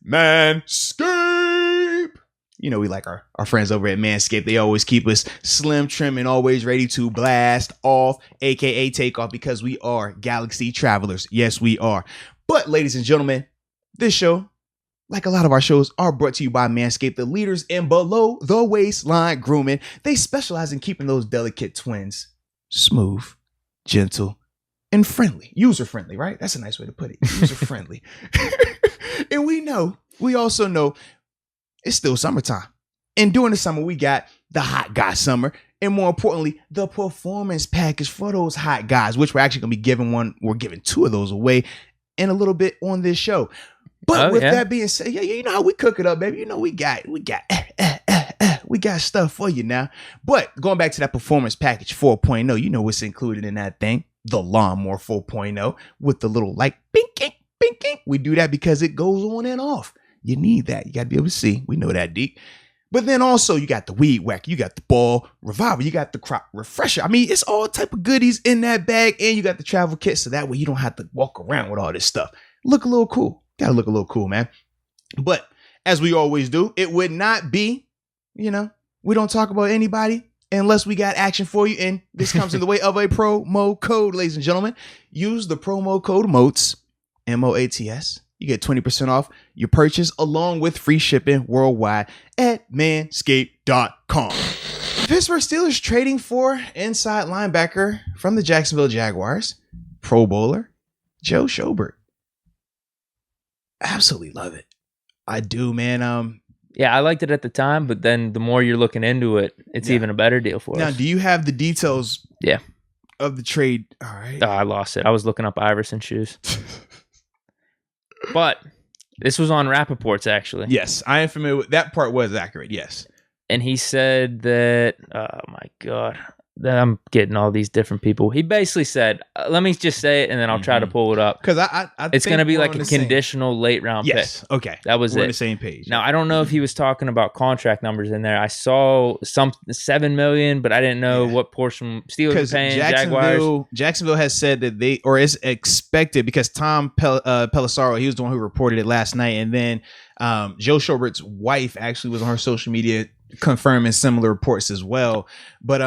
Manscaped. You know, we like our friends over at Manscaped. They always keep us slim, trim, and always ready to blast off, aka take off, because we are galaxy travelers. Yes, we are. But ladies and gentlemen, this show, like a lot of our shows, are brought to you by Manscaped, the leaders in below the waistline grooming. They specialize in keeping those delicate twins smooth, gentle, and friendly. User friendly, right? That's a nice way to put it. User friendly. And we also know it's still summertime. And during the summer, we got the hot guy summer. And more importantly, the performance package for those hot guys, which we're actually going to be giving two of those away in a little bit on this show. But that being said, yeah, you know how we cook it up, baby. You know, we got stuff for you now. But going back to that performance package 4.0, you know what's included in that thing. The Lawnmower 4.0 with the little like binking. We do that because it goes on and off. You need that. You got to be able to see. We know that, Deke. But then also you got the Weed Whacker, you got the Ball Reviver, you got the Crop Refresher. I mean, it's all type of goodies in that bag, and you got the travel kit, so that way you don't have to walk around with all this stuff. Look a little cool. Gotta look a little cool, man. But as we always do, it would not be, we don't talk about anybody unless we got action for you, and this comes in the way of a promo code, ladies and gentlemen. Use the promo code MOATS, MOATS. You get 20% off your purchase along with free shipping worldwide at manscaped.com. Pittsburgh Steelers trading for inside linebacker from the Jacksonville Jaguars, Pro Bowler, Joe Schobert. Absolutely love it. I do, man. Yeah, I liked it at the time, but then the more you're looking into it, it's even a better deal for us. Now, do you have the details Yeah. of the trade? All right. I lost it. I was looking up Iverson shoes. But this was on Rappaport's, actually. Yes, I am familiar with that part. Was accurate, yes. And he said that, oh my God, that I'm getting all these different people. He basically said, let me just say it, and then I'll try to pull it up. Because it's going to be like a conditional late round pick. Yes, okay. That was We're it. on the same page. Now, I don't know if he was talking about contract numbers in there. I saw some $7 million, but I didn't know what portion Steelers are paying Jaguars. Jacksonville has said that is expected, because Tom Pelissaro, he was the one who reported it last night, and then Joe Schobert's wife actually was on her social media confirming similar reports as well. But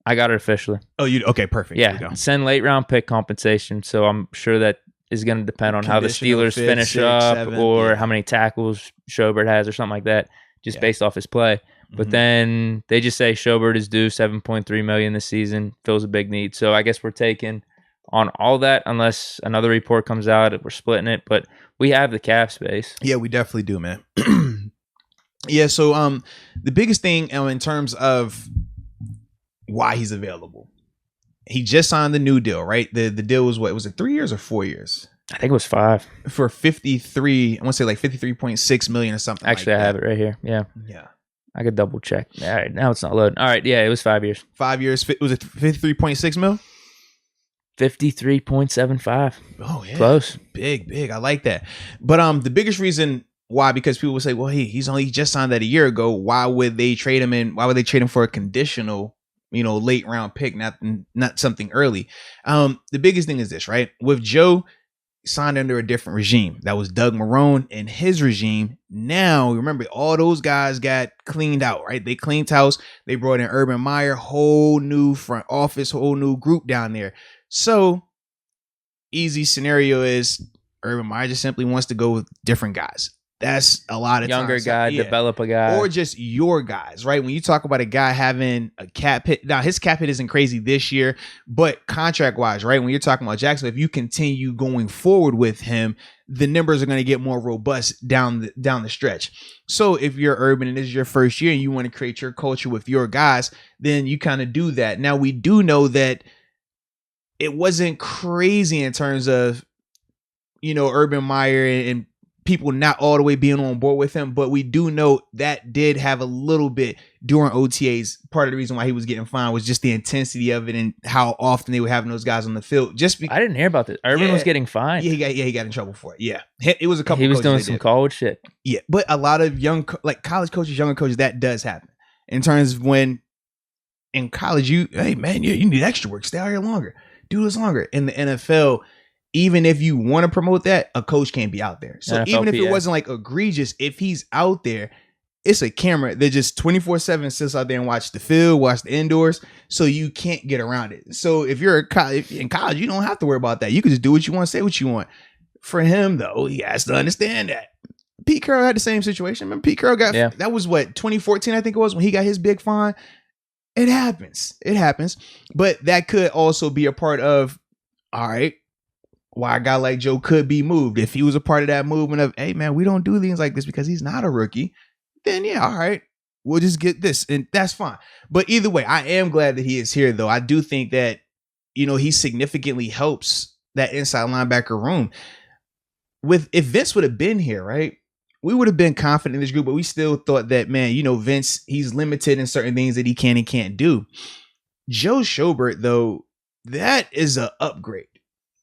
I got it officially. Oh, okay, perfect. Yeah, send late round pick compensation. So I'm sure that is going to depend on how the Steelers finish up, or how many tackles Schobert has, or something like that, just based off his play. But then they just say Schobert is due $7.3 million this season, fills a big need. So I guess we're taking on all that, unless another report comes out that we're splitting it. But we have the cap space. Yeah, we definitely do, man. Yeah. So the biggest thing in terms of why he's available, he just signed the new deal, right? The deal was what? Was it 3 years or 4 years? I think it was 5 for 53. I want to say like 53.6 million or something. Actually, like I have it right here. Yeah. I could double check. All right, now it's not loading. All right, yeah, it was 5 years. 5 years. Was it 53.6 mil? 53.75. Oh yeah, close. Big. I like that. But the biggest reason why, because people would say, well, hey, he's only just signed that a year ago. Why would they trade him in? Why would they trade him for a conditional, late round pick, not something early? The biggest thing is this, right? With Joe signed under a different regime, that was Doug Marrone and his regime. Now, remember, all those guys got cleaned out, right? They cleaned house. They brought in Urban Meyer, whole new front office, whole new group down there. So, easy scenario is Urban Meyer just simply wants to go with different guys. That's a lot of younger times. Guy, develop a guy, or just your guys, right? When you talk about a guy having a cap hit, now his cap hit isn't crazy this year, but contract wise, right? When you're talking about Jacksonville, if you continue going forward with him, the numbers are going to get more robust down the stretch. So if you're Urban and this is your first year and you want to create your culture with your guys, then you kind of do that. Now we do know that it wasn't crazy in terms of, Urban Meyer and people not all the way being on board with him, but we do know that did have a little bit during OTAs. Part of the reason why he was getting fined was just the intensity of it and how often they were having those guys on the field. I didn't hear about this. Urban was getting fined. Yeah, he got in trouble for it. Yeah, it was a couple. He was doing some college shit. Yeah, but a lot of college coaches, younger coaches, that does happen. In terms of when in college, you need extra work. Stay out here longer. Do this longer. In the NFL, even if you want to promote that, a coach can't be out there. So even if it wasn't like egregious, if he's out there, it's a camera that just 24/7 sits out there and watch the field, watch the indoors. So you can't get around it. So if you're in college, you don't have to worry about that. You can just do what you want, say what you want. For him, though, he has to understand that. Pete Carroll had the same situation. Remember, Pete Carroll that was what, 2014, I think it was, when he got his big fine. It happens. But that could also be a part of, all right, why a guy like Joe could be moved. If he was a part of that movement of, hey, man, we don't do things like this because he's not a rookie, then yeah, all right, we'll just get this. And that's fine. But either way, I am glad that he is here, though. I do think that, he significantly helps that inside linebacker room. If Vince would have been here, right, we would have been confident in this group, but we still thought that, man, Vince, he's limited in certain things that he can and can't do. Joe Schobert, though, that is an upgrade.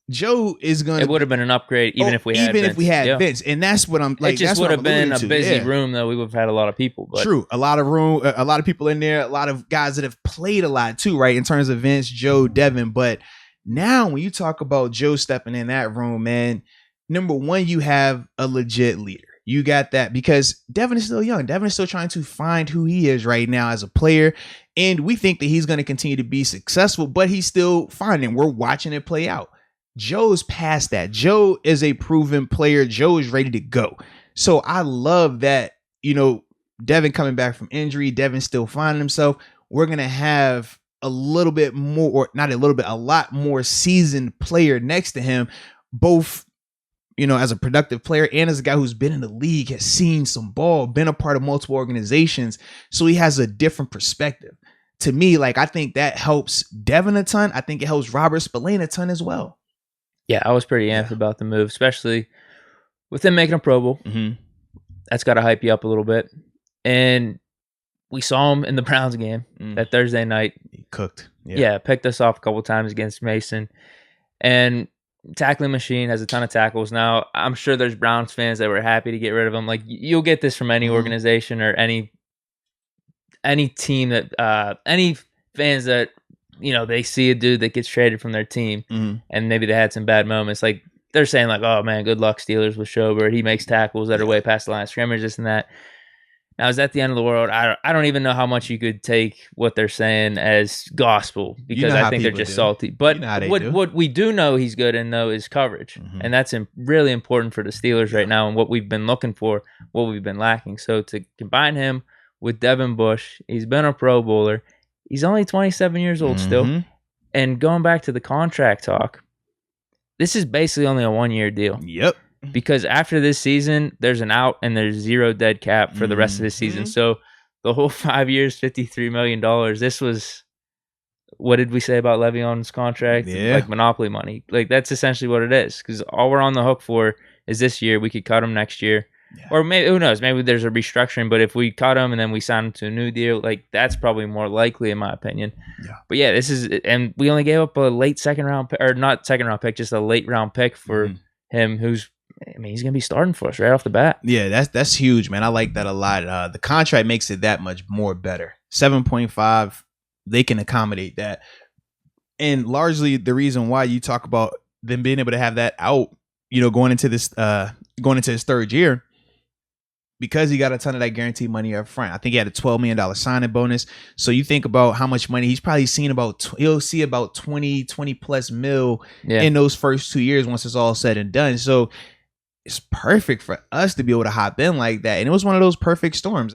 Joe is going to... It would have been an upgrade even if we had Vince. And that's what I'm like. It just would have been a busy room, though. We would have had a lot of people. But. True. A lot of room, a lot of people in there, a lot of guys that have played a lot too, right? In terms of Vince, Joe, Devin. But now when you talk about Joe stepping in that room, man, number one, you have a legit leader. You got that because Devin is still young. Devin is still trying to find who he is right now as a player. And we think that he's going to continue to be successful, but he's still finding. We're watching it play out. Joe's past that. Joe is a proven player. Joe is ready to go. So I love that, Devin coming back from injury, Devin still finding himself. We're going to have a little bit more, or not a little bit, a lot more seasoned player next to him, both as a productive player and as a guy who's been in the league, has seen some ball, been a part of multiple organizations. So he has a different perspective. To me, I think that helps Devin a ton. I think it helps Robert Spillane a ton as well. Yeah, I was pretty amped about the move, especially with him making a Pro Bowl. Mm-hmm. That's got to hype you up a little bit. And we saw him in the Browns game that Thursday night. He cooked. Yeah, picked us off a couple times against Mason. And tackling machine, has a ton of tackles. Now, I'm sure there's Browns fans that were happy to get rid of him. You'll get this from any organization or any team that any fans that they see a dude that gets traded from their team and maybe they had some bad moments. They're saying oh man, good luck Steelers with Schobert. He makes tackles that are way past the line of scrimmage, this and that. Now, is that the end of the world? I don't even know how much you could take what they're saying as gospel because I think they're just salty. But what we do know he's good in, though, is coverage. And that's really important for the Steelers right now and what we've been looking for, what we've been lacking. So to combine him with Devin Bush, he's been a Pro Bowler. He's only 27 years old still. And going back to the contract talk, this is basically only a 1-year deal. Yep. Because after this season, there's an out and there's zero dead cap for the rest of this season. So the whole 5 years, $53 million, this was, what did we say about Le'Veon's contract? Yeah. Monopoly money. That's essentially what it is. Because all we're on the hook for is this year. We could cut him next year. Yeah. Or maybe, who knows, maybe there's a restructuring. But if we cut him and then we sign him to a new deal, that's probably more likely in my opinion. Yeah. But yeah, this is, and we only gave up a late second round pick, or not second round pick, just a late round pick for him who's, he's going to be starting for us right off the bat. Yeah, that's huge, man. I like that a lot. The contract makes it that much more better. 7.5, they can accommodate that. And largely the reason why you talk about them being able to have that out, going into his third year, because he got a ton of that guaranteed money up front. I think he had a $12 million signing bonus. So you think about how much money he's probably seen he'll see about 20 plus mil in those first 2 years once it's all said and done. So it's perfect for us to be able to hop in like that. And it was one of those perfect storms.